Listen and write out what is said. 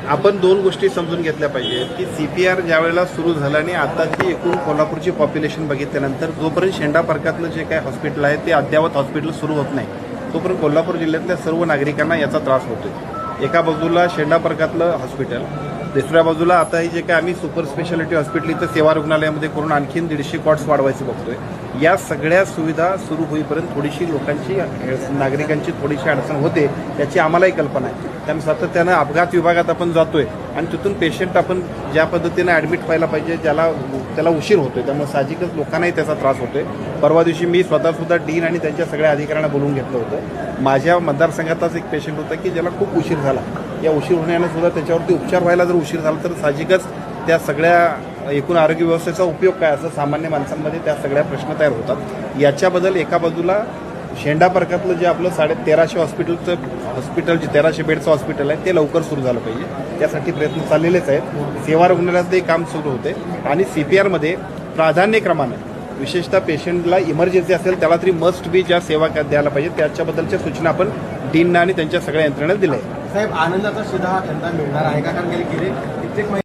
आपण दोन गोष्टी समजून घेतल्या पाहिजेत की CPR ज्या वेळेला सुरू झालं आणि आताची एकूण कोल्हापूरची पॉप्युलेशन बघितल्यानंतर जोपर्यंत शेंडा पार्कातलं जे काही हॉस्पिटल आहे ते अद्ययावत हॉस्पिटल सुरू होत नाही तोपर्यंत कोल्हापूर जिल्ह्यातल्या सर्व नागरिकांना याचा त्रास होतोय। एका बाजूला शेंडा पार्कातलं हॉस्पिटल, दुसऱ्या बाजूला आता हे जे काय आम्ही सुपर स्पेशालिटी हॉस्पिटल इथं सेवा रुग्णालयामध्ये करून आणखीन 150 कॉट्स वाढवायचं बघतोय। या सगळ्या सुविधा सुरू होईपर्यंत थोडीशी लोकांची नागरिकांची थोडीशी अडचण होते याची आम्हालाही कल्पना आहे। त्यामुळे सातत्यानं अपघात विभागात आपण जातोय आणि तिथून पेशंट आपण ज्या पद्धतीनं ॲडमिट व्हायला पाहिजे त्याला उशीर होतोय, त्यामुळे साहजिकच लोकांनाही त्याचा त्रास होतोय। परवा दिवशी मी स्वतःसुद्धा डीन आणि त्यांच्या सगळ्या अधिकाऱ्यांना बोलून घेतलं होतं। माझ्या मतदारसंघातच एक पेशंट होता की ज्याला खूप उशीर झाला। या उशीर होण्यानं सुद्धा त्याच्यावरती उपचार व्हायला जर उशीर झाला तर साहजिकच त्या सगळ्या एकूण आरोग्य व्यवस्थेचा उपयोग काय असं सामान्य माणसांमध्ये त्या सगळ्या प्रश्न तयार होतात। याच्याबद्दल एका बाजूला शेंडा पार्कातलं जे आपलं 1350 हॉस्पिटल जे 1300 बेडचं हॉस्पिटल आहे ते लवकर सुरू झालं पाहिजे, त्यासाठी प्रयत्न चाललेलेच आहेत। सेवा रुग्णालयातही काम सुरू होते आणि CPRमध्ये प्राधान्यक्रमाने विशेषतः पेशंटला इमर्जन्सी असेल त्याला तरी मस्ट बी ज्या सेवा द्यायला पाहिजे त्याच्याबद्दलच्या सूचना आपण डीनना आणि त्यांच्या सगळ्या यंत्रणेला दिल्या आहेत। साहेब, आनंदाचा शिधा यंदा मिळणार आहे का? कारण गेले कित्येक